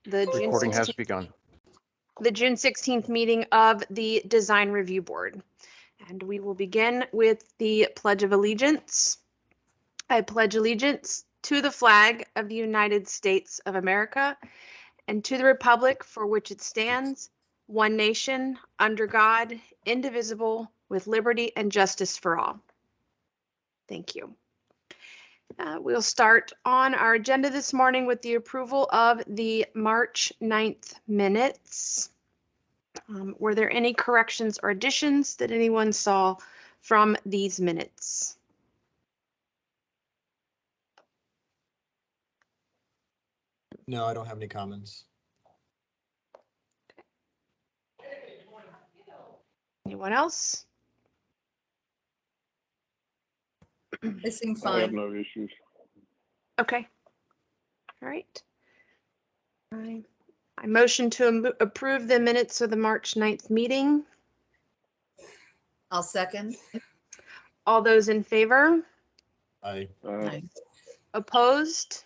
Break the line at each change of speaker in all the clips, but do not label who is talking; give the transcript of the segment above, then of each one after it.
the June
Recording
16th,
has begun.
the June 16th meeting of the Design Review Board. And we will begin with the Pledge of Allegiance. I pledge allegiance to the flag of the United States of America and to the republic for which it stands, one nation, under God, indivisible, with liberty and justice for all. Thank you. We'll start on our agenda this morning with the approval of the March 9th minutes. Were there any corrections or additions that anyone saw from these minutes?
No, I don't have any comments.
Anyone else?
They seem
I have
fine.
no issues.
Okay. All right. I motion to approve the minutes of the March 9th meeting.
I'll second.
All those in favor?
I
Aye.
Opposed?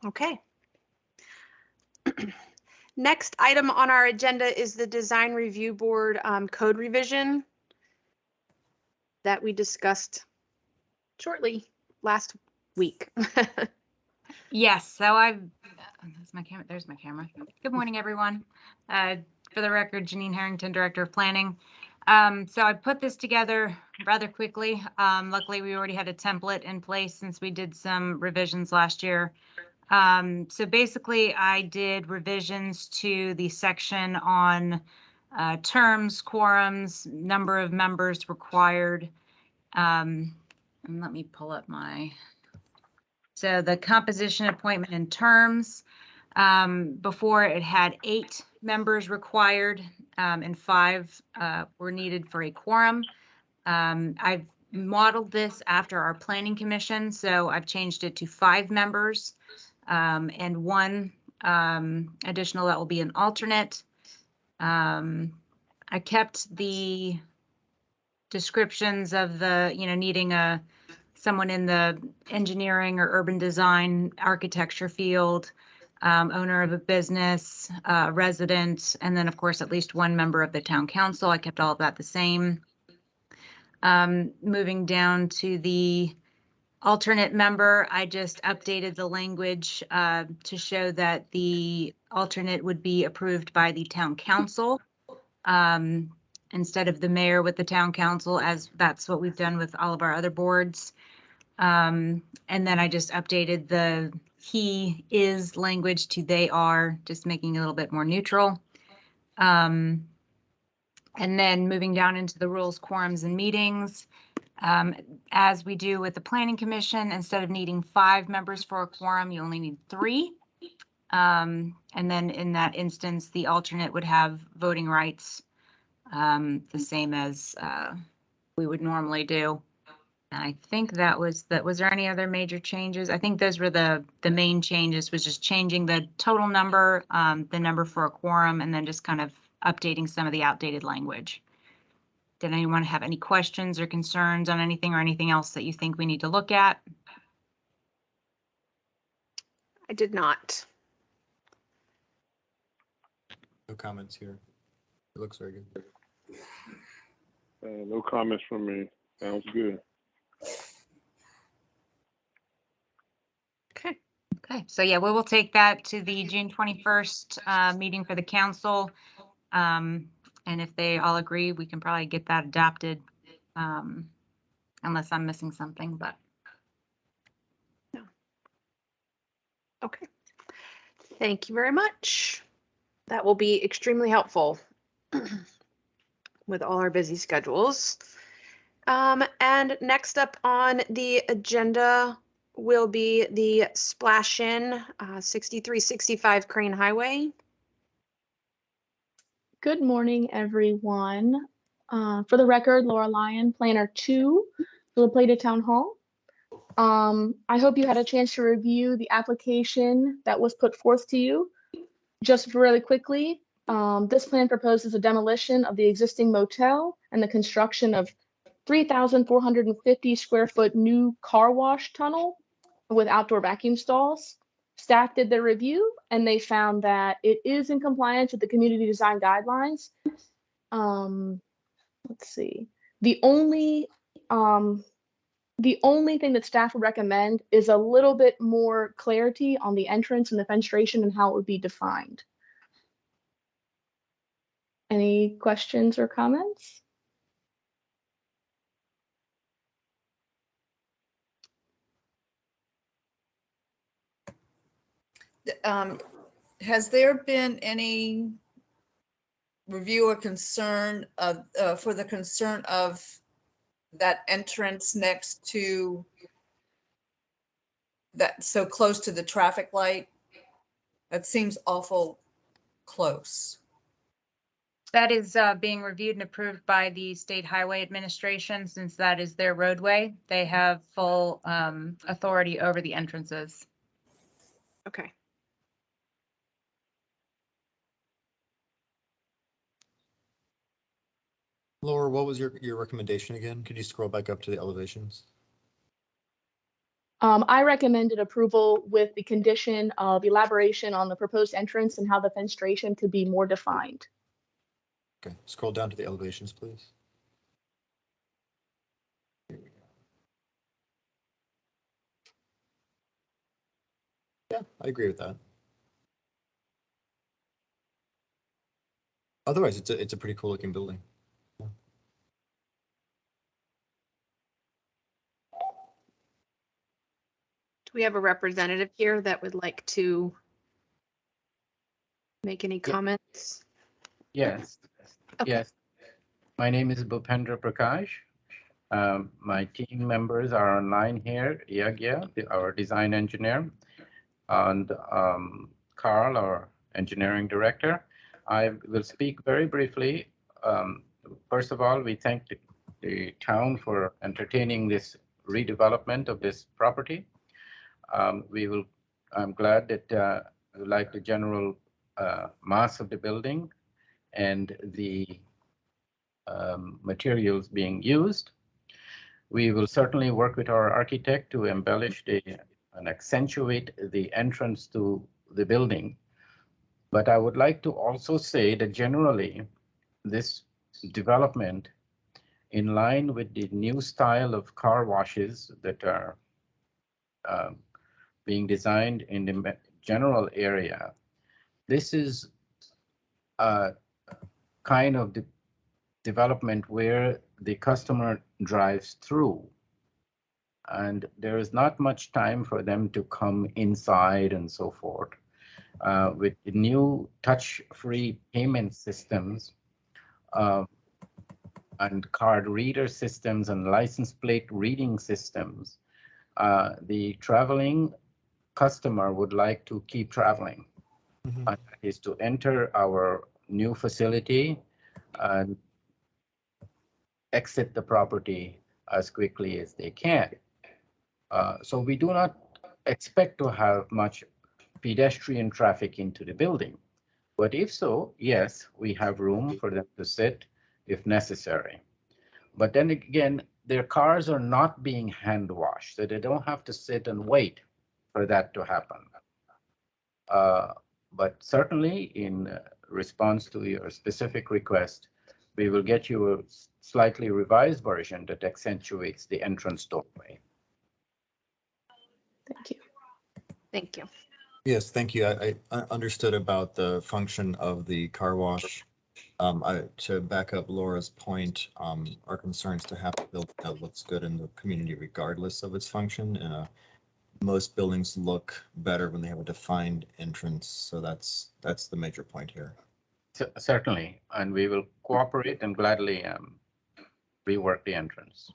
Okay. Next item on our agenda is the Design Review Board code revision that we discussed shortly last week.
Yes, so there's my camera. There's my camera. Good morning, everyone. For the record, Janine Harrington, Director of Planning. So I put this together rather quickly. Luckily, we already had a template in place since we did some revisions last year. So basically, I did revisions to the section on terms, quorums, number of members required. And let me pull up so the composition, appointment, and terms. Before it had 8 members required and 5 were needed for a quorum. I've modeled this after our planning commission, so I've changed it to 5 members and 1 additional that will be an alternate. I kept the descriptions of the, needing someone in the engineering or urban design architecture field, owner of a business, resident, and then of course at least 1 member of the town council. I kept all of that the same. Moving down to the alternate member, I just updated the language to show that the alternate would be approved by the town council instead of the mayor with the town council, as that's what we've done with all of our other boards. And then I just updated the he is language to they are, just making it a little bit more neutral. And then moving down into the rules, quorums, and meetings. As we do with the planning commission, instead of needing 5 members for a quorum, you only need 3. And then in that instance, the alternate would have voting rights, the same as we would normally do. I think that was there any other major changes? I think those were the main changes, was just changing the total number, the number for a quorum, and then just kind of updating some of the outdated language. Did anyone have any questions or concerns on anything or anything else that you think we need to look at?
I did not.
no comments here. It looks very good.
No comments from me. Sounds good.
Okay.
Okay, so yeah, we will take that to the June 21st meeting for the council. And if they all agree, we can probably get that adopted, unless I'm missing something, but.
No. Okay. Thank you very much. That will be extremely helpful with all our busy schedules. And next up on the agenda will be the splash in 6365 Crane Highway.
Good morning, everyone. For the record, Laura Lyon, Planner 2 for La Plata Town Hall. I hope you had a chance to review the application that was put forth to you. Just really quickly, this plan proposes a demolition of the existing motel and the construction of 3,450 square foot new car wash tunnel with outdoor vacuum stalls. Staff did their review and they found that it is in compliance with the community design guidelines. Let's see. The only thing that staff would recommend is a little bit more clarity on the entrance and the fenestration and how it would be defined. Any questions or comments?
Has there been any review or concern of, for the concern of that entrance next to that, so close to the traffic light? That seems awful close.
That is being reviewed and approved by the State Highway Administration, since that is their roadway. They have full authority over the entrances.
Okay.
Laura, what was your recommendation again? Could you scroll back up to the elevations?
I recommended approval with the condition of elaboration on the proposed entrance and how the fenestration could be more defined.
Okay, scroll down to the elevations, please. Here we go. Yeah, I agree with that. Otherwise, it's a pretty cool looking building.
Do we have a representative here that would like to make any comments?
Yes,
Okay.
yes. My name is Bhupendra Prakash. My team members are online here. Yagya, our design engineer, and Carl, our engineering director. I will speak very briefly. First of all, we thank the town for entertaining this redevelopment of this property. I'm glad that we like the general mass of the building and the materials being used. We will certainly work with our architect to embellish and accentuate the entrance to the building. But I would like to also say that generally this development, in line with the new style of car washes that are being designed in the general area, this is a kind of the development where the customer drives through and there is not much time for them to come inside and so forth. With the new touch-free payment systems and card reader systems and license plate reading systems, the traveling customer would like to keep traveling. And that is to enter our new facility and exit the property as quickly as they can. So we do not expect to have much pedestrian traffic into the building. But if so, yes, we have room for them to sit if necessary. But then again, their cars are not being hand washed, so they don't have to sit and wait for that to happen. But certainly in response to your specific request, we will get you a slightly revised version that accentuates the entrance doorway.
Thank you.
Thank you.
Yes, thank you. I understood about the function of the car wash. To back up Laura's point, our concerns to have a building that looks good in the community regardless of its function. Most buildings look better when they have a defined entrance, so that's the major point here.
Certainly, and we will cooperate and gladly rework the entrance.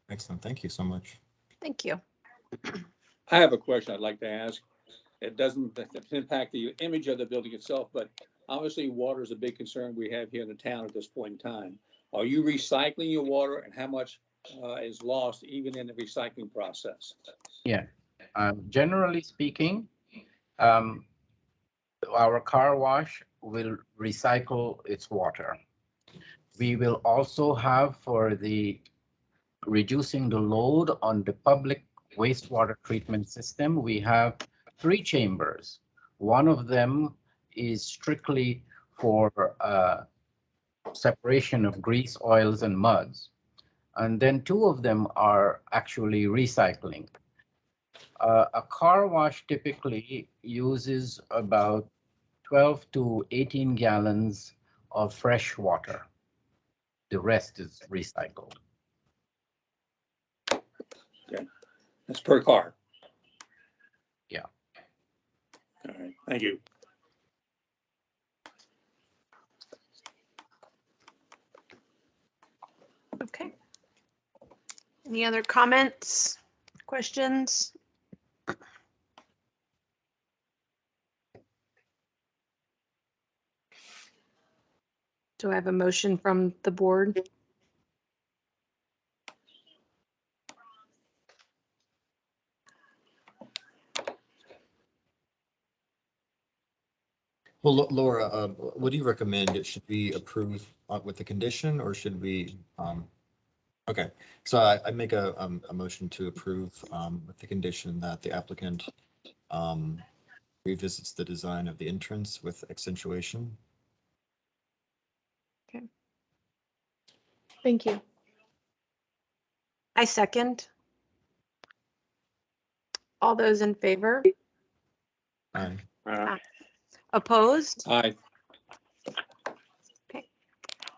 Excellent. Thank you so much.
Thank you.
I have a question I'd like to ask. It doesn't impact the image of the building itself, but obviously water is a big concern we have here in the town at this point in time. Are you recycling your water, and how much is lost even in the recycling process?
Yeah, generally speaking, our car wash will recycle its water. We will also have, for the reducing the load on the public wastewater treatment system, we have 3 chambers. One of them is strictly for separation of grease, oils, and muds. And then 2 of them are actually recycling. A car wash typically uses about 12 to 18 gallons of fresh water. The rest is recycled.
That's per car.
Yeah.
All right, thank you.
Okay. Any other comments, questions? Do I have a motion from the board?
Well, Laura, what do you recommend? Should we approve with the condition or should we? Okay, so I make a motion to approve with the condition that the applicant revisits the design of the entrance with accentuation.
Thank you.
I second. All those in favor?
Aye.
Opposed?
Aye.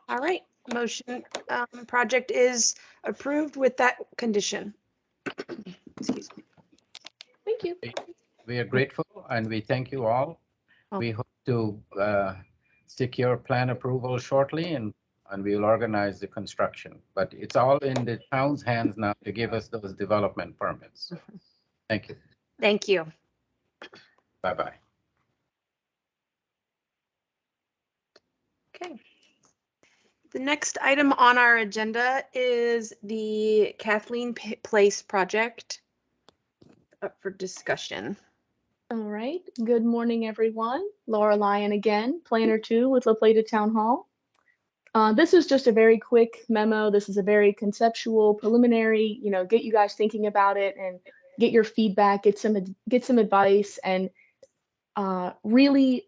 All right, motion, project is approved with that condition. Excuse me.
Thank you.
We are grateful and we thank you all.
Oh.
We hope to secure plan approval shortly and we will organize the construction. But it's all in the town's hands now to give us those development permits. Thank you.
Thank you.
Bye-bye.
Okay. The next item on our agenda is the Kathleen Place project up for discussion.
All right. Good morning, everyone. Laura Lyon again, Planner 2 with La Plata Town Hall. This is just a very quick memo. This is a very conceptual, preliminary, get you guys thinking about it and get your feedback, get some advice, and really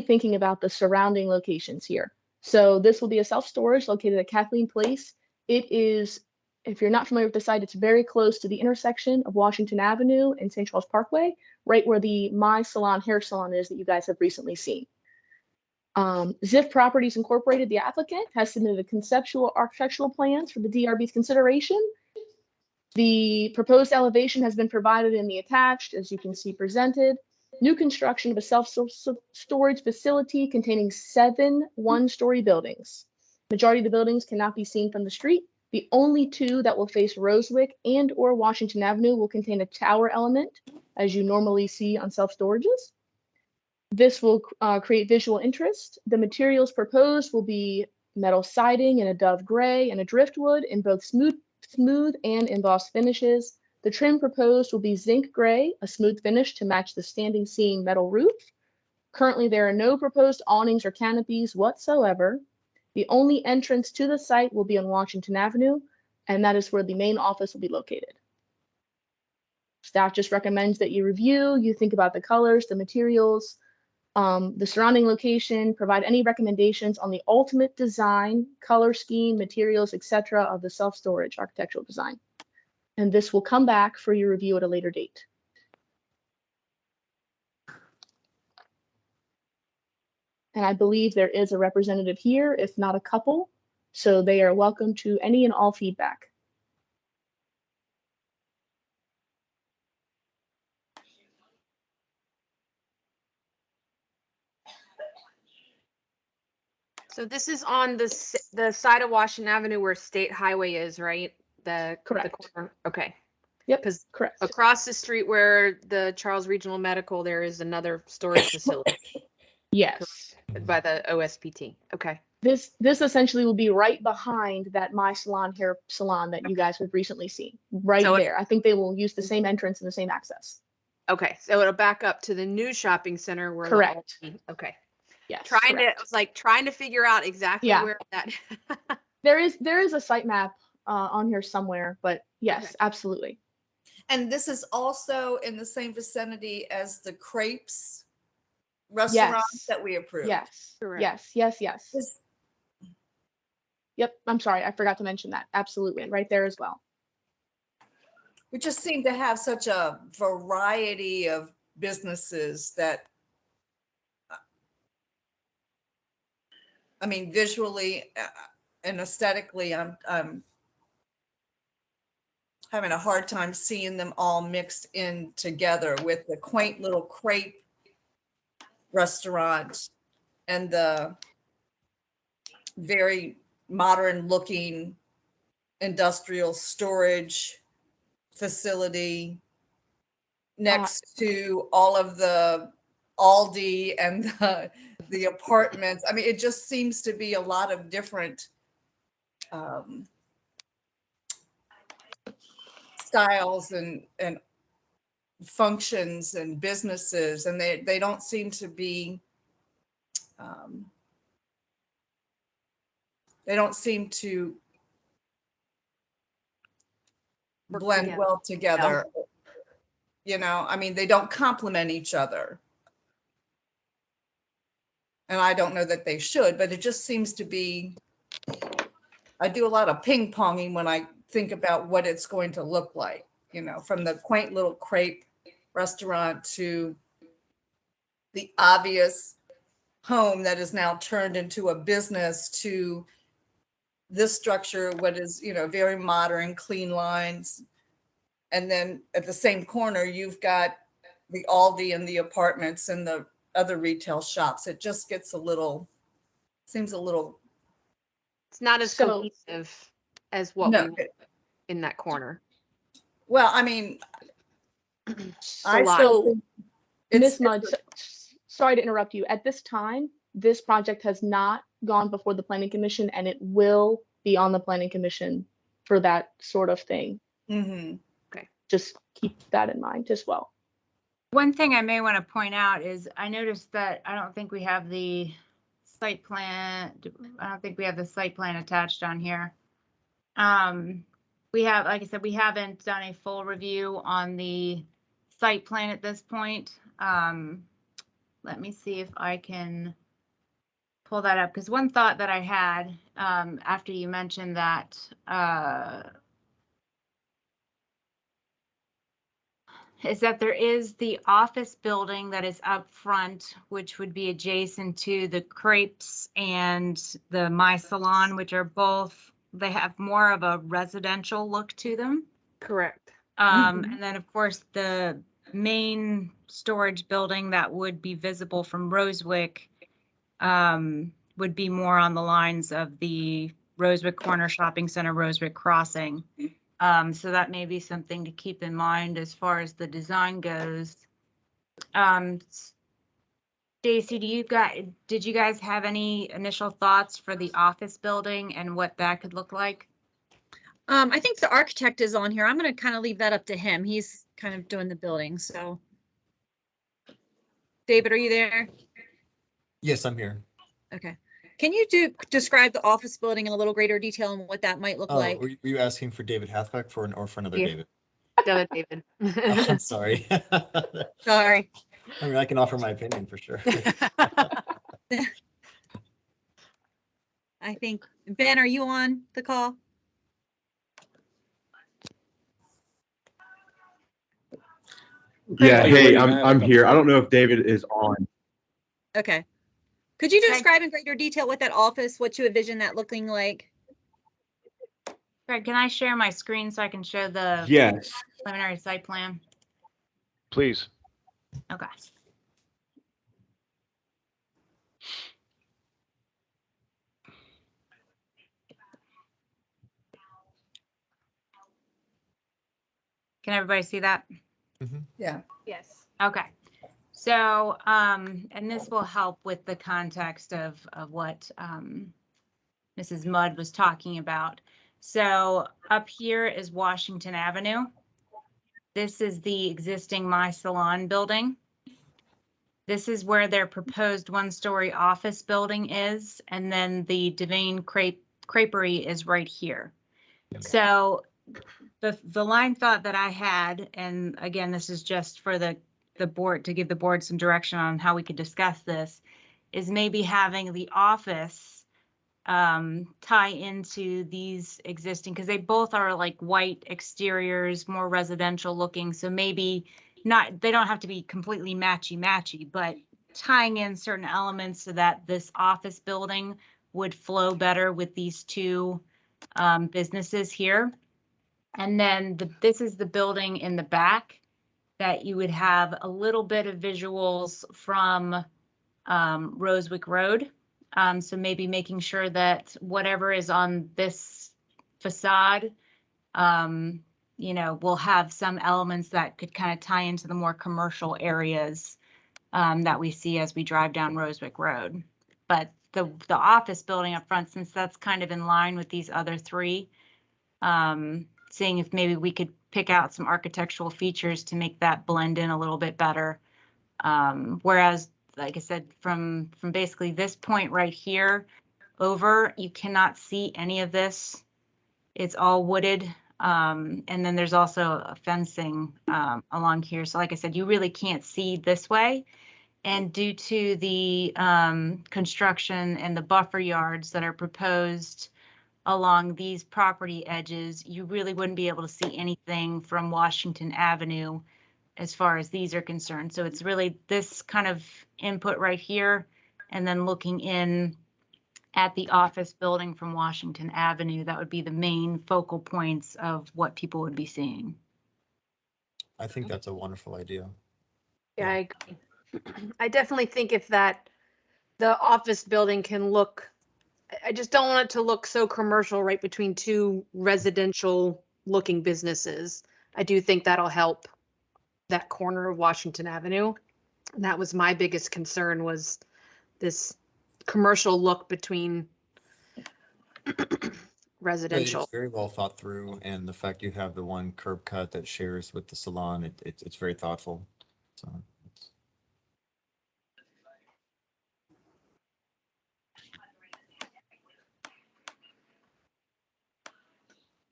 thinking about the surrounding locations here. So this will be a self-storage located at Kathleen Place. It is, if you're not familiar with the site, it's very close to the intersection of Washington Avenue and St. Charles Parkway, right where the My Salon hair salon is that you guys have recently seen. Ziff Properties Incorporated, the applicant, has submitted a conceptual architectural plans for the DRB's consideration. The proposed elevation has been provided in the attached, as you can see presented. New construction of a self-storage facility containing 7 one-story buildings. Majority of the buildings cannot be seen from the street. The only 2 that will face Rosewick and or Washington Avenue will contain a tower element, as you normally see on self-storages. This will create visual interest. The materials proposed will be metal siding in a dove gray and a driftwood in both smooth and embossed finishes. The trim proposed will be zinc gray, a smooth finish to match the standing seam metal roof. Currently, there are no proposed awnings or canopies whatsoever. The only entrance to the site will be on Washington Avenue, and that is where the main office will be located. Staff just recommends that you review, you think about the colors, the materials, the surrounding location, provide any recommendations on the ultimate design, color scheme, materials, etc. of the self-storage architectural design. And this will come back for your review at a later date. And I believe there is a representative here, if not a couple, so they are welcome to any and all feedback.
So this is on the side of Washington Avenue where State Highway is, right?
Correct.
The corner. Okay.
Yep,
Because
correct.
across the street where the Charles Regional Medical, there is another storage facility
Yes.
by the OSPT. Okay.
This essentially will be right behind that My Salon hair salon that you guys have recently seen, right
So
there. I think they will use the same entrance and the same access.
Okay, so it'll back up to the new shopping center where
Correct.
Okay.
Yes.
Trying
correct.
to trying to figure out exactly
Yeah.
where that.
There is a site map on here somewhere, but yes,
Okay.
absolutely.
And this is also in the same vicinity as the Crepes restaurant
Yes.
that we approved.
Yes,
Correct.
yes.
This-
Yep, I'm sorry, I forgot to mention that. Absolutely, right there as well.
We just seem to have such a variety of businesses that, I mean, visually and aesthetically, I'm having a hard time seeing them all mixed in together with the quaint little crepe restaurant and the very modern looking industrial storage facility next to all of the Aldi and the apartments. I mean, it just seems to be a lot of different styles and functions and businesses, and they don't seem to be they don't seem to
Work
blend
together.
well together. You know, I mean, they don't complement each other. And I don't know that they should, but it just seems to be, I do a lot of ping ponging when I think about what it's going to look like, you know, from the quaint little crepe restaurant to the obvious home that is now turned into a business to this structure, what is, you know, very modern, clean lines. And then at the same corner, you've got the Aldi and the apartments and the other retail shops. It just gets a little, seems a little,
It's not as
So-
cohesive as what
no,
we want in that corner.
well, I mean, I
lot.
still
So,
think it's,
Ms. Mudd, sorry to interrupt you. At this time, this project has not gone before the planning commission, and it will be on the planning commission for that sort of thing.
mhm.
Just keep that in mind as well.
One thing I may want to point out is I noticed that I don't think we have the site plan. I don't think we have the site plan attached on here. We have, like I said, we haven't done a full review on the site plan at this point. Let me see if I can pull that up, because one thought that I had after you mentioned that is that there is the office building that is up front, which would be adjacent to the Crepes and the My Salon, which are both, they have more of a residential look to them.
Correct.
And then, of course, the main storage building that would be visible from Rosewick would be more on the lines of the Rosewick Corner Shopping Center, Rosewick Crossing. So that may be something to keep in mind as far as the design goes. Stacy, did you guys have any initial thoughts for the office building and what that could look like?
I think the architect is on here. I'm going to kind of leave that up to him. He's kind of doing the building. So, David, are you there?
Yes, I'm here.
Okay. Can you describe the office building in a little greater detail and what that might look
Oh,
like?
were you asking for David Hathbeck or for another
Yeah.
David?
Go, David.
Oh, I'm sorry.
Sorry.
I mean, I can offer my opinion for sure.
I think, Ben, are you on the call?
Yeah,
Are you
hey,
ready to have
I'm
a-
here. I don't know if David is on.
Okay. Could you
Okay.
describe in greater detail what that office, what you envision that looking like?
Greg, can I share my screen so I can show the
Yes,
preliminary site plan?
please.
Okay. Can everybody see that?
Yeah.
Yes.
Okay. So, and this will help with the context of what Mrs. Mudd was talking about. So up here is Washington Avenue. This is the existing My Salon building. This is where their proposed one-story office building is, and then the Devane Creperie is right here. So the line thought that I had, and again, this is just for the board, to give the board some direction on how we could discuss this, is maybe having the office tie into these existing, because they both are like white exteriors, more residential looking. So maybe not, they don't have to be completely matchy, but tying in certain elements so that this office building would flow better with these two businesses here. And then this is the building in the back that you would have a little bit of visuals from Rosewick Road. So maybe making sure that whatever is on this facade, will have some elements that could kind of tie into the more commercial areas that we see as we drive down Rosewick Road. But the office building up front, since that's kind of in line with these other three, seeing if maybe we could pick out some architectural features to make that blend in a little bit better. Whereas, like I said, from basically this point right here over, you cannot see any of this. It's all wooded. And then there's also a fencing along here. So like I said, you really can't see this way. And due to the construction and the buffer yards that are proposed along these property edges, you really wouldn't be able to see anything from Washington Avenue as far as these are concerned. So it's really this kind of input right here, and then looking in at the office building from Washington Avenue, that would be the main focal points of what people would be seeing.
I think that's a wonderful idea.
Yeah, I agree. I definitely think if the office building can look, I just don't want it to look so commercial right between two residential looking businesses. I do think that'll help that corner of Washington Avenue. And that was my biggest concern, was this commercial look between residential.
It's very well thought through, and the fact you have the one curb cut that shares with the salon, it's very thoughtful. So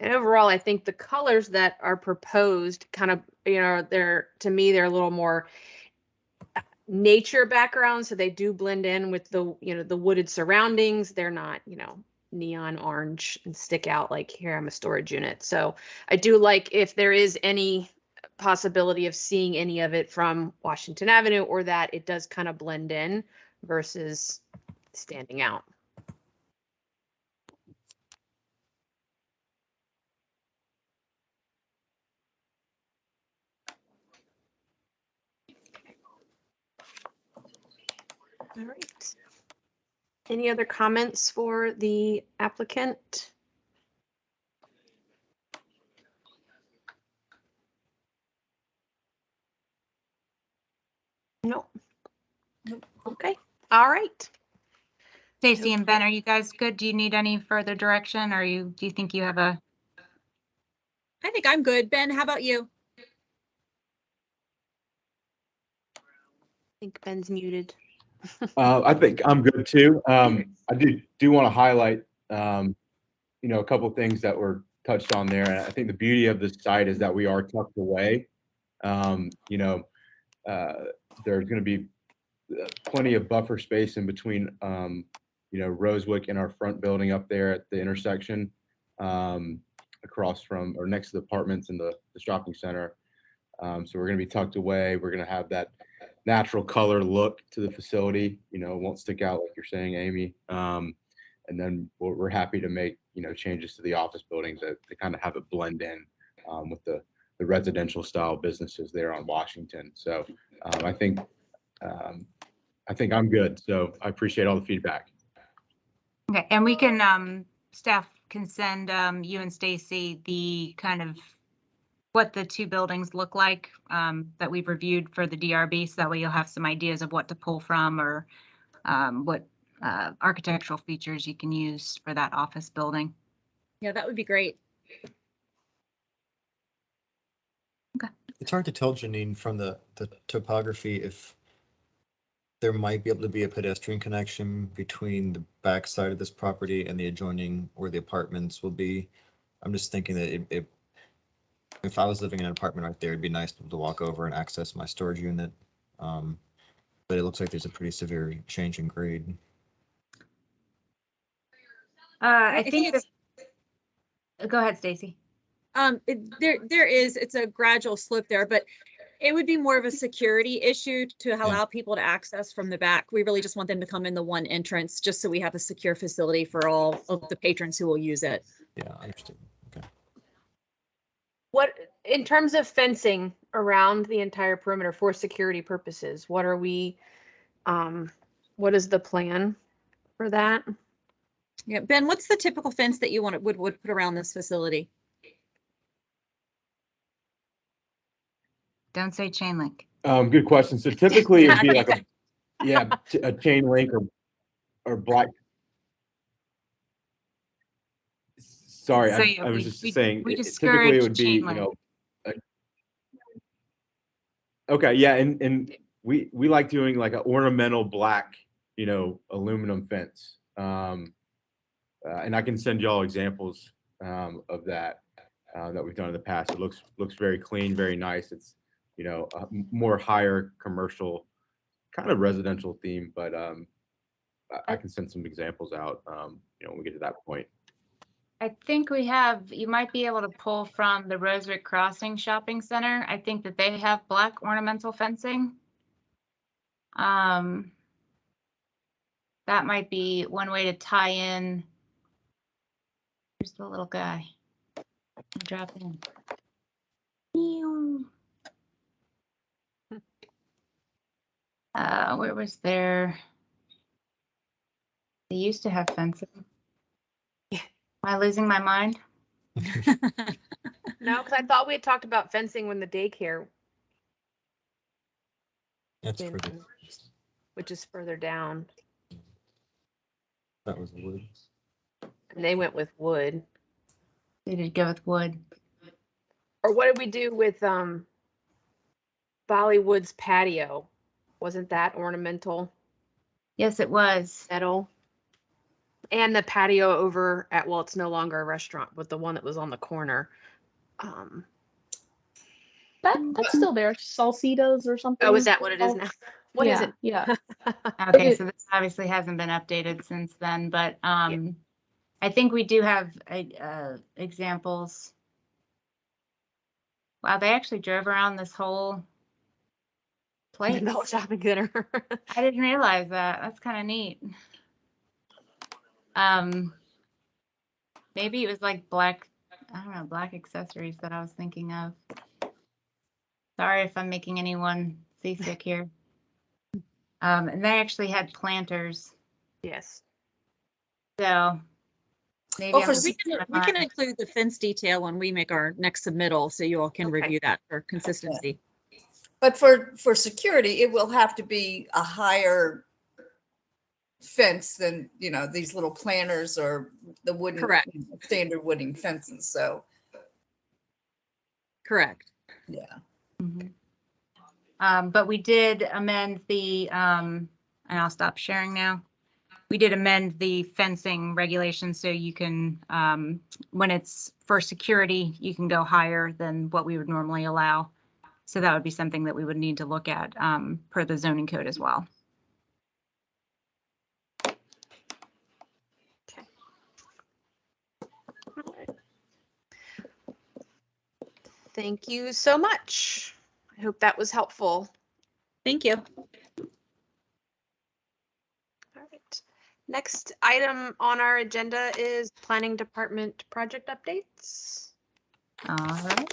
And overall, I think the colors that are proposed kind of, they're, to me, they're a little more nature background. So they do blend in with the wooded surroundings. They're not, neon orange and stick out like, here, I'm a storage unit. So I do like if there is any possibility of seeing any of it from Washington Avenue, or that it does kind of blend in versus standing out. All right. Any other comments for the applicant? No. Okay. All right.
Stacy and Ben, are you guys good? Do you need any further direction, or do you think you have a?
I think I'm good. Ben, how about you?
I think Ben's muted.
I think I'm good too. I do want to highlight, a couple of things that were touched on there. And I think the beauty of this site is that we are tucked away. There's going to be plenty of buffer space in between, Rosewick and our front building up there at the intersection, across from or next to the apartments and the shopping center. So we're going to be tucked away. We're going to have that natural color look to the facility. It won't stick out like you're saying, Amy. And then we're happy to make changes to the office building to kind of have it blend in with the residential style businesses there on Washington. So I think I'm good. So I appreciate all the feedback.
Okay, and we can staff can send you and Stacy the kind of what the two buildings look like that we've reviewed for the DRB, so that way you'll have some ideas of what to pull from, or what architectural features you can use for that office building.
Yeah, that would be great.
Okay.
it's hard to tell, Janine, from the topography if there might be able to be a pedestrian connection between the back side of this property and the adjoining where the apartments will be. I'm just thinking that If I was living in an apartment right there, it'd be nice to walk over and access my storage unit. But it looks like there's a pretty severe change in grade.
I think that, go ahead, Stacy.
It's a gradual slope there, but it would be more of a security issue to allow people to access from the back. We really just want them to come in the one entrance, just so we have a secure facility for all of the patrons who will use it.
Yeah, I understand. Okay.
What, in terms of fencing around the entire perimeter for security purposes, what are we, what is the plan for that?
Yeah, Ben, what's the typical fence that you would put around this facility?
Don't say chain link.
Good question. So typically it'd be like a chain link or black. Sorry,
So,
I was just saying,
we
typically it would
discourage
be,
chain link.
okay, yeah, and we like doing like an ornamental black, aluminum fence. And I can send y'all examples of that we've done in the past. It looks very clean, very nice. It's a more higher commercial, kind of residential theme, but I can send some examples out when we get to that point.
I think you might be able to pull from the Roserick Crossing Shopping Center. I think that they have black ornamental fencing. That might be one way to tie in. Here's the little guy. Drop in. Where was there? They used to have fencing. Am I losing my mind?
No, because I thought we had talked about fencing when the daycare,
That's for the,
which is further down,
that was wood.
and they went with wood.
They did go with wood.
Or what did we do with Bollywood's patio? Wasn't that ornamental
Yes, it was.
metal? And the patio over at, well, it's no longer a restaurant, but the one that was on the corner.
That's still there. Salsitas or something.
Oh, is that what it is now? What is it?
Yeah.
Okay, so this obviously hasn't been updated since then, but I think we do have examples. Wow, they actually drove around this whole place.
The whole shopping center.
I didn't realize that. That's kind of neat. Maybe it was like black, I don't know, black accessories that I was thinking of. Sorry if I'm making anyone seasick here. And they actually had planters.
Yes.
So maybe
Well,
I'm
we can include the fence detail when we make our next submittal, so you all can review that for consistency.
But for security, it will have to be a higher fence than, these little planters or the wooden,
Correct.
Standard wooden fences. So,
Correct.
yeah.
But we did amend the, and I'll stop sharing now. We did amend the fencing regulations so you can, when it's for security, you can go higher than what we would normally allow. So that would be something that we would need to look at per the zoning code as well.
Okay. All right. Thank you so much. I hope that was helpful.
Thank you.
All right. Next item on our agenda is Planning Department project updates.
All right.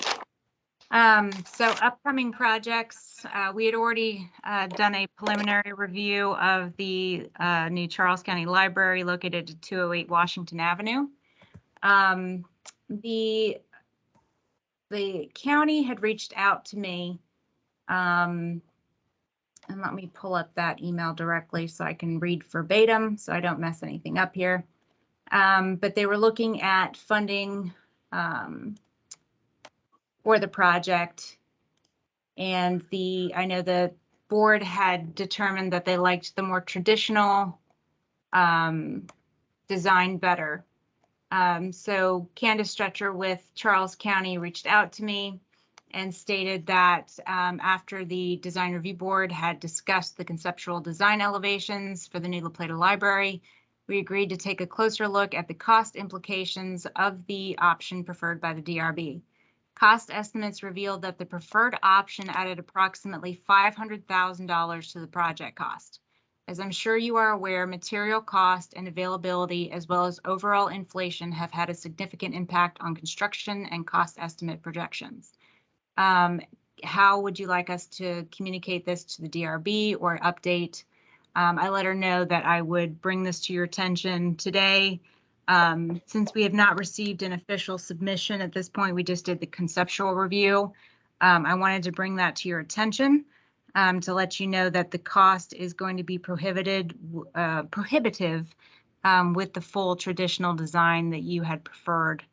So upcoming projects, we had already done a preliminary review of the new Charles County Library located at 208 Washington Avenue. The county had reached out to me, and let me pull up that email directly so I can read verbatim so I don't mess anything up here. But they were looking at funding for the project. And I know the board had determined that they liked the more traditional design better. So Candace Stretcher with Charles County reached out to me and stated that after the design review board had discussed the conceptual design elevations for the new La Plata Library, we agreed to take a closer look at the cost implications of the option preferred by the DRB. Cost estimates revealed that the preferred option added approximately $500,000 to the project cost. As I'm sure you are aware, material cost and availability, as well as overall inflation, have had a significant impact on construction and cost estimate projections. How would you like us to communicate this to the DRB or update? I let her know that I would bring this to your attention today. Since we have not received an official submission at this point, we just did the conceptual review. I wanted to bring that to your attention to let you know that the cost is going to be prohibitive with the full traditional design that you had preferred.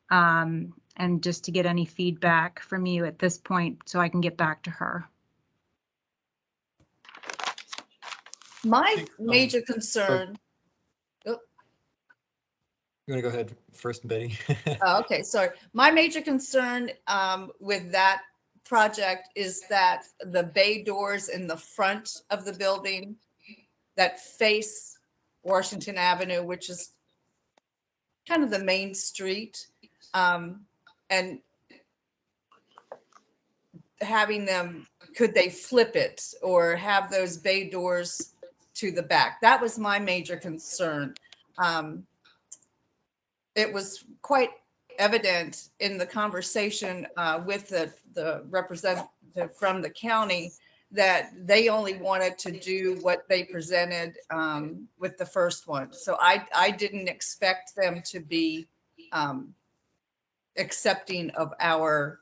And just to get any feedback from you at this point so I can get back to her.
My major concern,
You want to go ahead first, Betty?
oh, okay, sorry. My major concern with that project is that the bay doors in the front of the building that face Washington Avenue, which is kind of the main street, and having them, could they flip it or have those bay doors to the back? That was my major concern. It was quite evident in the conversation with the representative from the county that they only wanted to do what they presented with the first one. So I didn't expect them to be accepting of our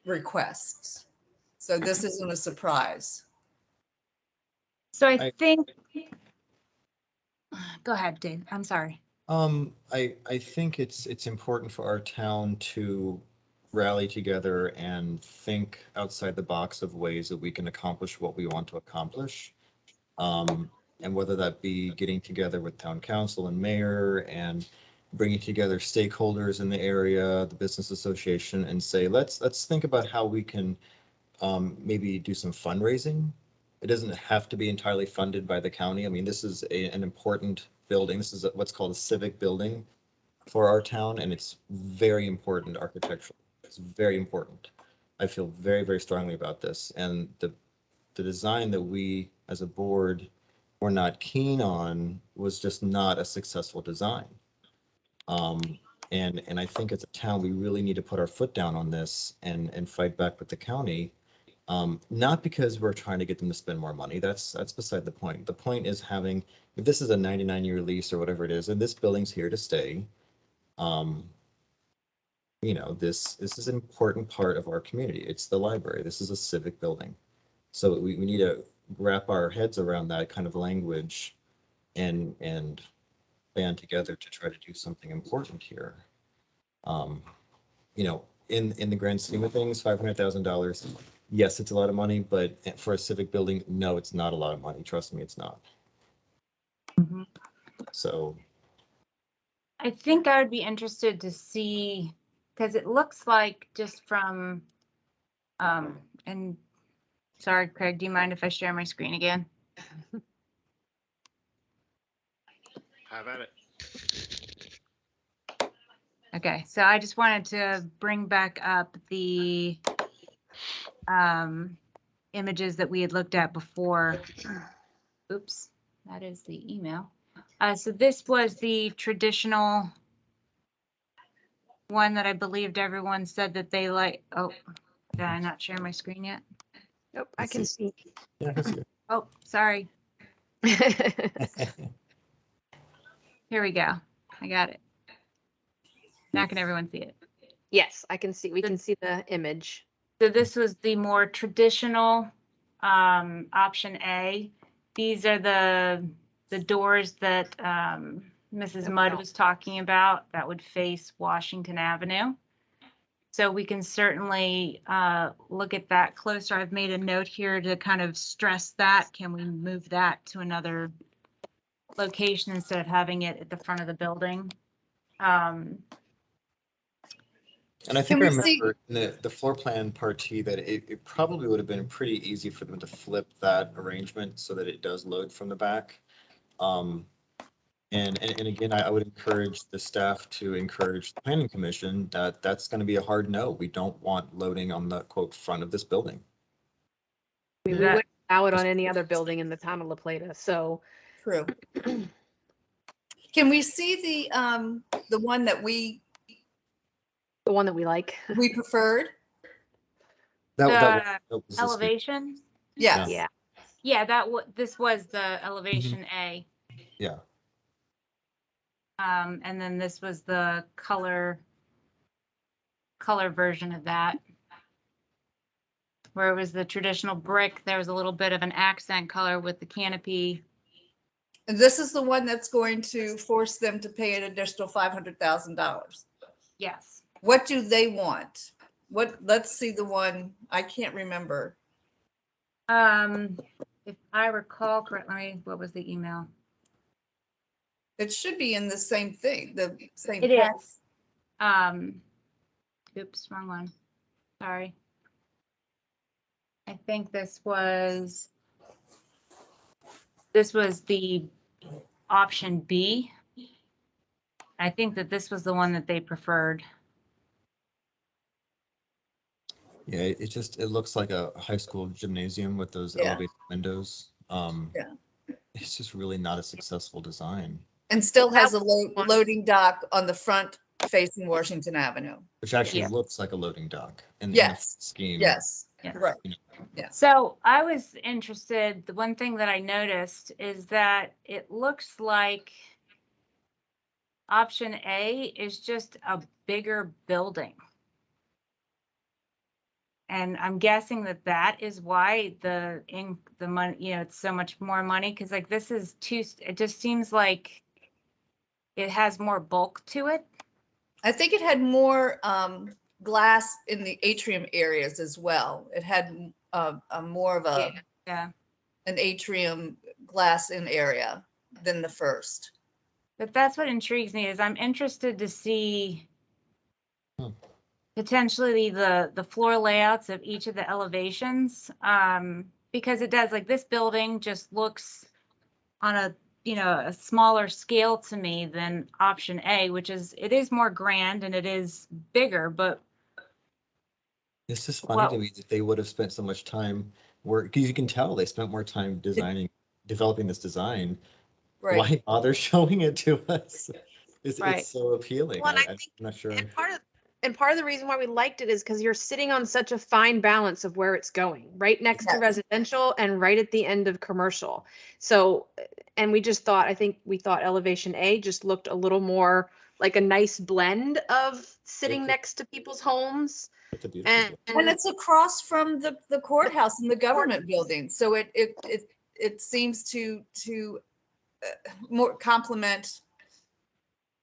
requests. So this isn't a surprise.
So I think, go ahead, Dave. I'm sorry.
I think it's important for our town to rally together and think outside the box of ways that we can accomplish what we want to accomplish. And whether that be getting together with town council and mayor and bringing together stakeholders in the area, the business association, and say, let's think about how we can maybe do some fundraising. It doesn't have to be entirely funded by the county. I mean, this is an important building. This is what's called a civic building for our town, and it's very important architecturally. It's very important. I feel very, very strongly about this. And the design that we as a board were not keen on was just not a successful design. And I think as a town, we really need to put our foot down on this and fight back with the county. Not because we're trying to get them to spend more money. That's beside the point. The point is having, if this is a 99-year lease or whatever it is, and this building's here to stay, you know, this is an important part of our community. It's the library. This is a civic building. So we need to wrap our heads around that kind of language and band together to try to do something important here. You know, in the grand scheme of things, $500,000, yes, it's a lot of money, but for a civic building, no, it's not a lot of money. Trust me, it's not.
Mm-hmm.
So
I think I would be interested to see, because it looks like just from, and sorry, Craig, do you mind if I share my screen again?
Have at it.
Okay, so I just wanted to bring back up the images that we had looked at before. Oops, that is the email. So this was the traditional one that I believed everyone said that they like. Oh, did I not share my screen yet?
Nope, I can see.
yeah, that's good.
Oh, sorry. Here we go. I got it. Now can everyone see it?
Yes, I can see. We can see the image.
So this was the more traditional option A. These are the doors that Mrs. Mudd was talking about that would face Washington Avenue. So we can certainly look at that closer. I've made a note here to kind of stress that. Can we move that to another location instead of having it at the front of the building.
And I
Can
think I
we see-
remember in the floor plan part T that it probably would have been pretty easy for them to flip that arrangement so that it does load from the back. And again, I would encourage the staff to encourage the planning commission that that's going to be a hard no. We don't want loading on the quote front of this building.
We
That-
wouldn't allow it on any other building in the town of La Plata, so.
True. Can we see the one that we
The one that we like.
preferred?
That was the
Elevation?
Yes.
Yeah.
Yeah, this was the elevation A.
Yeah.
And then this was the color version of that. Where it was the traditional brick, there was a little bit of an accent color with the canopy.
And this is the one that's going to force them to pay an additional $500,000.
Yes.
What do they want? Let's see the one, I can't remember.
If I recall correctly, what was the email?
It should be in the same thing, the same.
It
pack.
is. Oops, wrong one. Sorry. I think this was the option B. I think that this was the one that they preferred.
Yeah, it looks like a high school gymnasium with those
Yeah.
elevated windows.
Yeah.
It's just really not a successful design,
And still has a loading dock on the front facing Washington Avenue.
which actually
Yeah.
looks like a loading dock in the
Yes.
scheme.
Yes,
Yeah.
right.
So I was interested, the one thing that I noticed is that it looks like option A is just a bigger building. And I'm guessing that that is why the money, it's so much more money, because like this is it just seems like it has more bulk to it.
I think it had more glass in the atrium areas as well. It had a more of
Yeah.
an atrium glass in area than the first.
But that's what intrigues me is I'm interested to see potentially the floor layouts of each of the elevations, because it does, like, this building just looks on a smaller scale to me than option A, which is, it is more grand and it is bigger, but
It's just funny to
Well-
me that they would have spent so much time because you can tell they spent more time developing this design.
Right.
Why bother showing it to us?
Right.
It's so appealing.
Well, and I
I'm
think-
not sure.
And part of the reason why we liked it is because you're sitting on such a fine balance of where it's going, right next to
Yes.
residential and right at the end of commercial. So, and we just thought, I think we thought elevation A just looked a little more like a nice blend of sitting
It's a-
next to people's homes.
It's a beautiful
And,
building.
And it's across from the courthouse and the government building. So it seems to more complement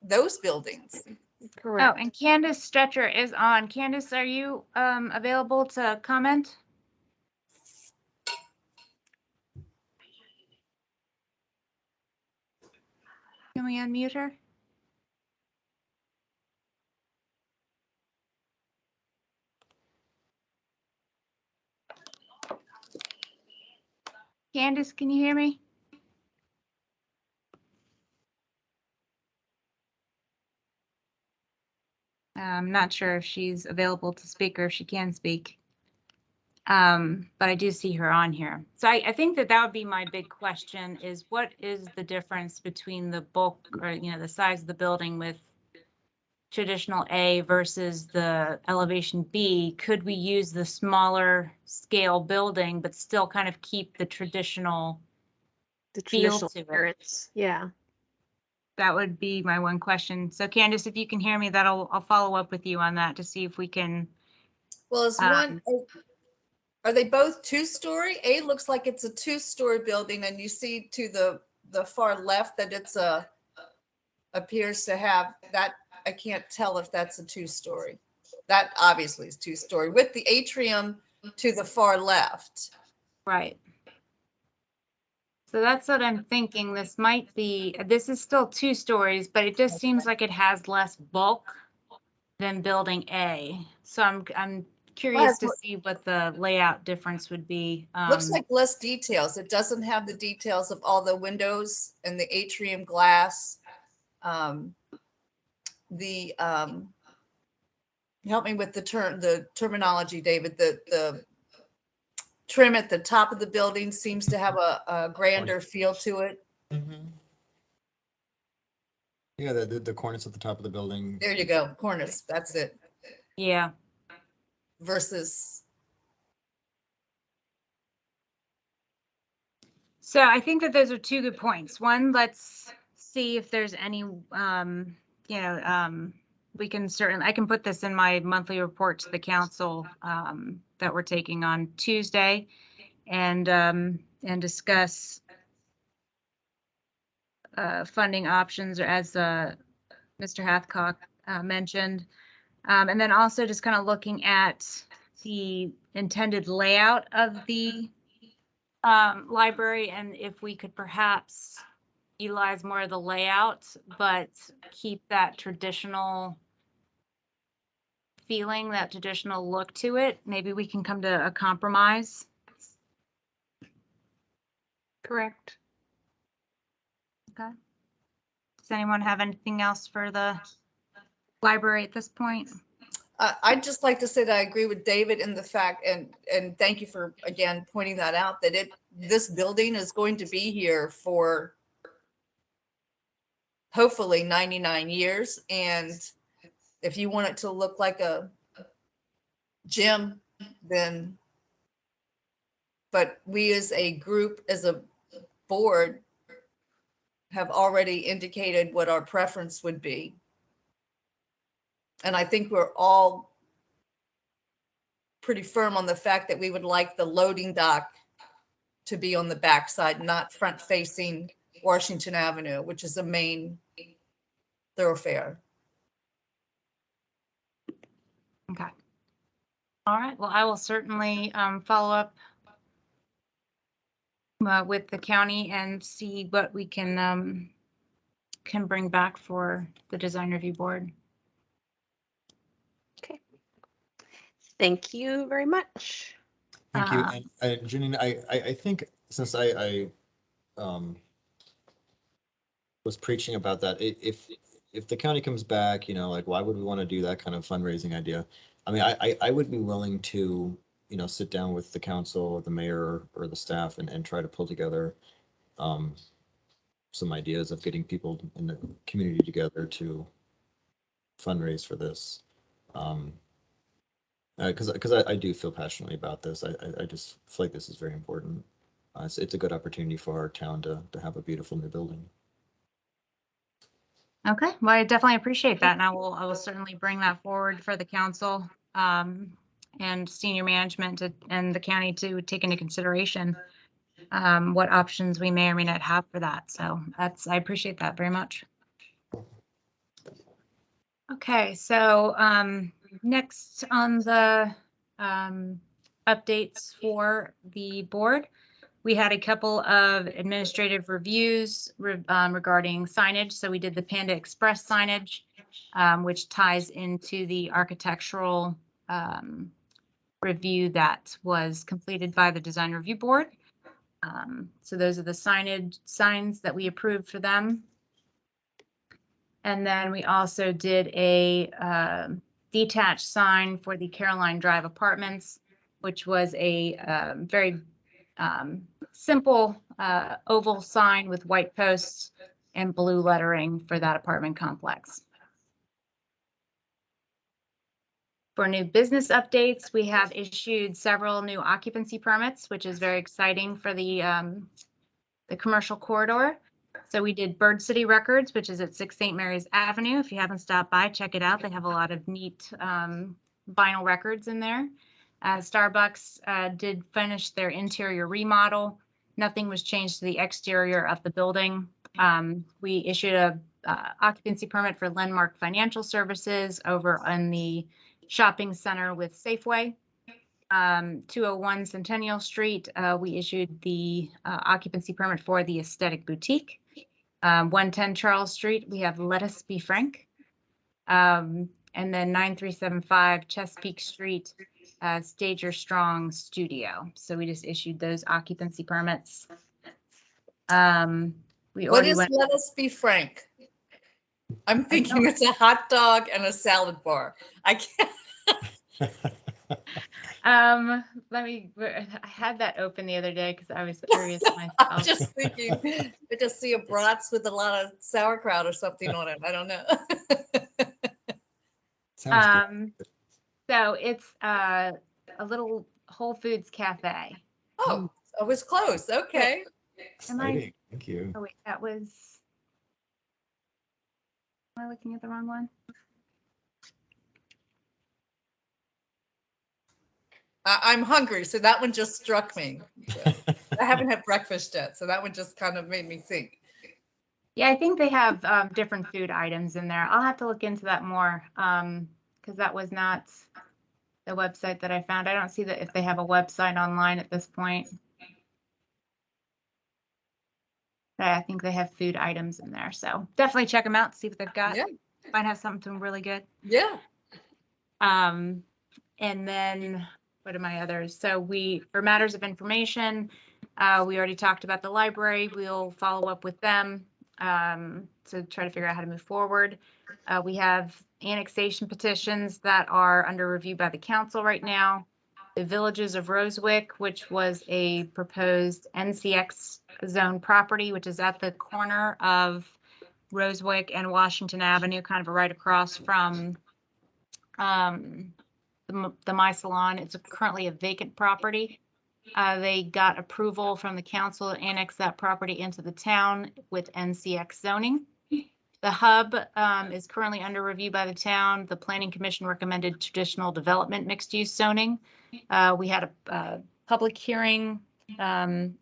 those buildings.
Oh,
correct.
and Candace Stretcher is on. Candace, are you available to comment? Can we unmute her? Candace, can you hear me? I'm not sure if she's available to speak or if she can speak. But I do see her on here. So I think that would be my big question is what is the difference between the bulk or, the size of the building with traditional A versus the elevation B? Could we use the smaller scale building, but still kind of keep the traditional
The
feel
traditional
to it?
appearance. Yeah.
That would be my one question. So Candace, if you can hear me, I'll follow up with you on that to see if we can.
Well, is are they both two-story? A looks like it's a two-story building, and you see to the far left that it's appears to have that. I can't tell if that's a two-story. That obviously is two-story with the atrium to the far left.
Right. So that's what I'm thinking. This is still 2 stories, but it just seems like it has less bulk than building A. So I'm curious to see what the layout difference would be.
Looks like less details. It doesn't have the details of all the windows and the atrium glass. The help me with the terminology, David. The trim at the top of the building seems to have a grander feel to it.
Yeah, the cornice at the top of the building.
There you go, cornice. That's it.
Yeah.
Versus.
So I think that those are 2 good points. One, let's see if there's any, I can put this in my monthly report to the council that we're taking on Tuesday and discuss funding options, or as Mr. Hathcock mentioned. And then also just kind of looking at the intended layout of the library, and if we could perhaps utilize more of the layout, but keep that traditional feeling, that traditional look to it. Maybe we can come to a compromise.
Correct.
Okay. Does anyone have anything else for the library at this point?
I'd just like to say that I agree with David in the fact, and thank you for again pointing that out, that this building is going to be here for hopefully 99 years. And if you want it to look like a gym, then, but we as a group, as a board, have already indicated what our preference would be. And I think we're all pretty firm on the fact that we would like the loading dock to be on the backside, not front facing Washington Avenue, which is a main thoroughfare.
Okay. All right. Well, I will certainly follow up with the county and see what we can bring back for the design review board.
Okay. Thank you very much.
Thank you. And Janine, I think since I was preaching about that, if the county comes back, like, why would we want to do that kind of fundraising idea? I mean, I would be willing to, sit down with the council, the mayor, or the staff and try to pull together some ideas of getting people in the community together to fundraise for this. Because I do feel passionately about this. I just feel like this is very important. It's a good opportunity for our town to have a beautiful new building.
Okay, well, I definitely appreciate that, and I will certainly bring that forward for the council and senior management and the county to take into consideration what options we may or may not have for that. So I appreciate that very much. Okay, so next on the updates for the board, we had a couple of administrative reviews regarding signage. So we did the Panda Express signage, which ties into the architectural review that was completed by the design review board. So those are the signs that we approved for them. And then we also did a detached sign for the Caroline Drive Apartments, which was a very simple oval sign with white posts and blue lettering for that apartment complex. For new business updates, we have issued several new occupancy permits, which is very exciting for the commercial corridor. So we did Bird City Records, which is at 6 St. Mary's Avenue. If you haven't stopped by, check it out. They have a lot of neat vinyl records in there. Starbucks did finish their interior remodel. Nothing was changed to the exterior of the building. We issued a occupancy permit for Landmark Financial Services over on the shopping center with Safeway. 201 Centennial Street, we issued the occupancy permit for the Aesthetic Boutique. 110 Charles Street, we have Let Us Be Frank. And then 9375 Chesapeake Street, Stager Strong Studio. So we just issued those occupancy permits. We
What
already
is
went.
Let Us Be Frank? I'm thinking it's a hot dog and a salad bar. I can't.
I had that open the other day because I was curious
I'm
myself.
just thinking, I just see a brats with a lot of sauerkraut or something on it. I don't know.
Sounds good.
So it's a little Whole Foods cafe.
Oh, I was close. Okay.
Am I?
Exciting. Thank you.
Oh wait, that was. Am I looking at the wrong one?
I'm hungry, so that one just struck me. I haven't had breakfast yet, so that one just kind of made me think.
Yeah, I think they have different food items in there. I'll have to look into that more because that was not the website that I found. I don't see that if they have a website online at this point. But I think they have food items in there. So definitely check them out, see what they've got.
Yeah.
Might have something really good.
Yeah.
And then what are my others? So for matters of information, we already talked about the library. We'll follow up with them to try to figure out how to move forward. We have annexation petitions that are under review by the council right now. The Villages of Rosewick, which was a proposed NCX zone property, which is at the corner of Rosewick and Washington Avenue, kind of right across from the My Salon. It's currently a vacant property. They got approval from the council to annex that property into the town with NCX zoning. The hub is currently under review by the town. The Planning Commission recommended traditional development mixed-use zoning. We had a public hearing in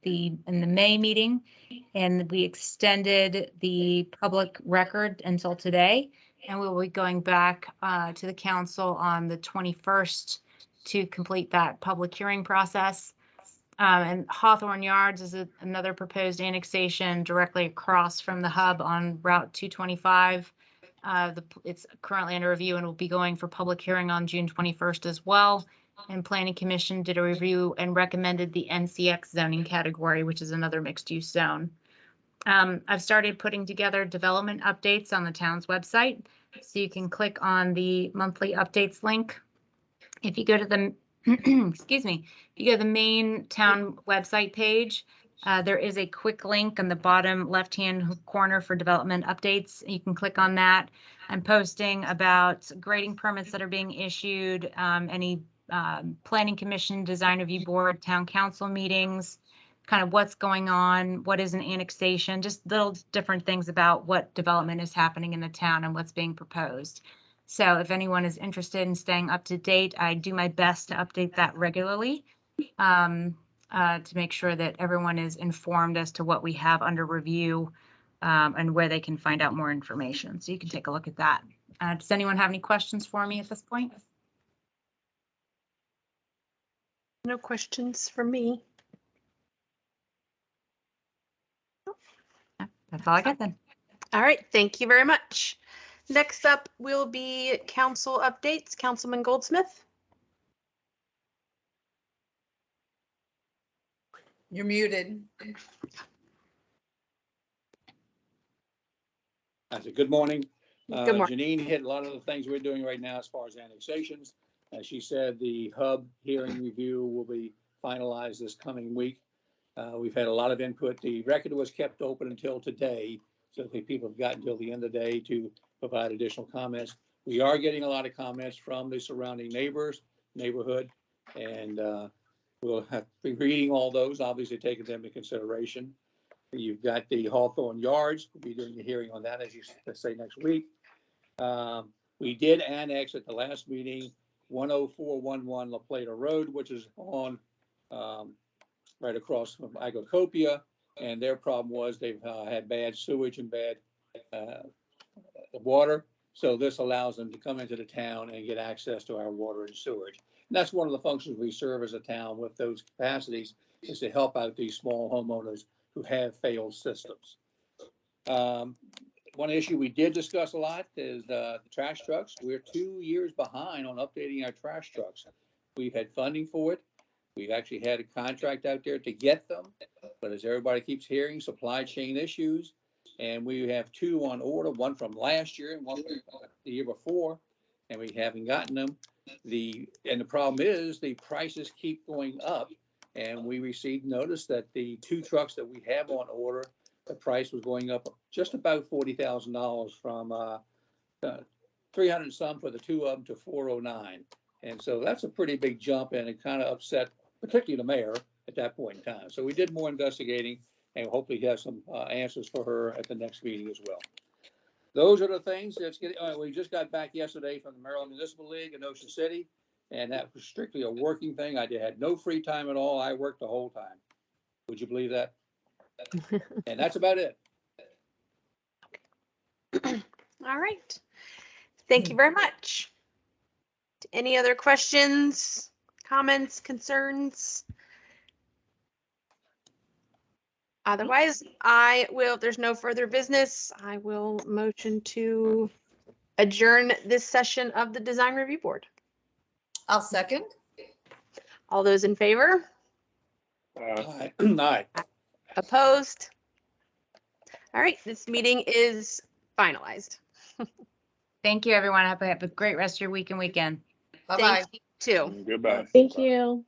the May meeting, and we extended the public record until today. And we will be going back to the council on the 21st to complete that public hearing process. And Hawthorne Yards is another proposed annexation directly across from the hub on Route 225. It's currently under review and will be going for public hearing on June 21st as well. And Planning Commission did a review and recommended the NCX zoning category, which is another mixed use zone. I've started putting together development updates on the town's website. So you can click on the monthly updates link. If you go to the, excuse me, if you go to the main town website page, there is a quick link on the bottom left-hand corner for development updates. You can click on that. I'm posting about grading permits that are being issued, any Planning Commission, Design Review Board, Town Council meetings, kind of what's going on, what is an annexation, just little different things about what development is happening in the town and what's being proposed. So if anyone is interested in staying up to date, I do my best to update that regularly to make sure that everyone is informed as to what we have under review and where they can find out more information. So you can take a look at that. Does anyone have any questions for me at this point?
No questions for me.
That's all I got then.
All right, thank you very much. Next up will be council updates. Councilman Goldsmith.
You're muted.
I said, good morning.
Good morning.
Janine hit a lot of the things we're doing right now as far as annexations. As she said, the hub hearing review will be finalized this coming week. We've had a lot of input. The record was kept open until today, so I think people have got until the end of the day to provide additional comments. We are getting a lot of comments from the surrounding neighborhood, and we'll have to be reading all those, obviously taking them into consideration. You've got the Hawthorne Yards. We'll be doing the hearing on that, as you say, next week. We did annex at the last meeting 10411 La Plata Road, which is on right across from Agocopia, and their problem was they've had bad sewage and bad water. So this allows them to come into the town and get access to our water and sewage. And that's one of the functions we serve as a town with those capacities, is to help out these small homeowners who have failed systems. One issue we did discuss a lot is the trash trucks. We're 2 years behind on updating our trash trucks. We've had funding for it. We've actually had a contract out there to get them, but as everybody keeps hearing, supply chain issues. And we have 2 on order, one from last year and one from the year before, and we haven't gotten them. And the problem is the prices keep going up, and we received notice that the 2 trucks that we have on order, the price was going up just about $40,000 from 300 some for the 2 of them to 409. And so that's a pretty big jump, and it kind of upset particularly the mayor at that point in time. So we did more investigating, and hopefully have some answers for her at the next meeting as well. Those are the things that's getting, we just got back yesterday from the Maryland Municipal League in Ocean City, and that was strictly a working thing. I had no free time at all. I worked the whole time. Would you believe that? And that's about it.
All right. Thank you very much. Any other questions, comments, concerns? Otherwise, if there's no further business, I will motion to adjourn this session of the Design Review Board.
I'll second.
All those in favor?
Aye. Aye.
Opposed? All right, this meeting is finalized.
Thank you, everyone. Have a great rest of your week and weekend.
Bye-bye.
Thank you too.
Goodbye.
Thank you.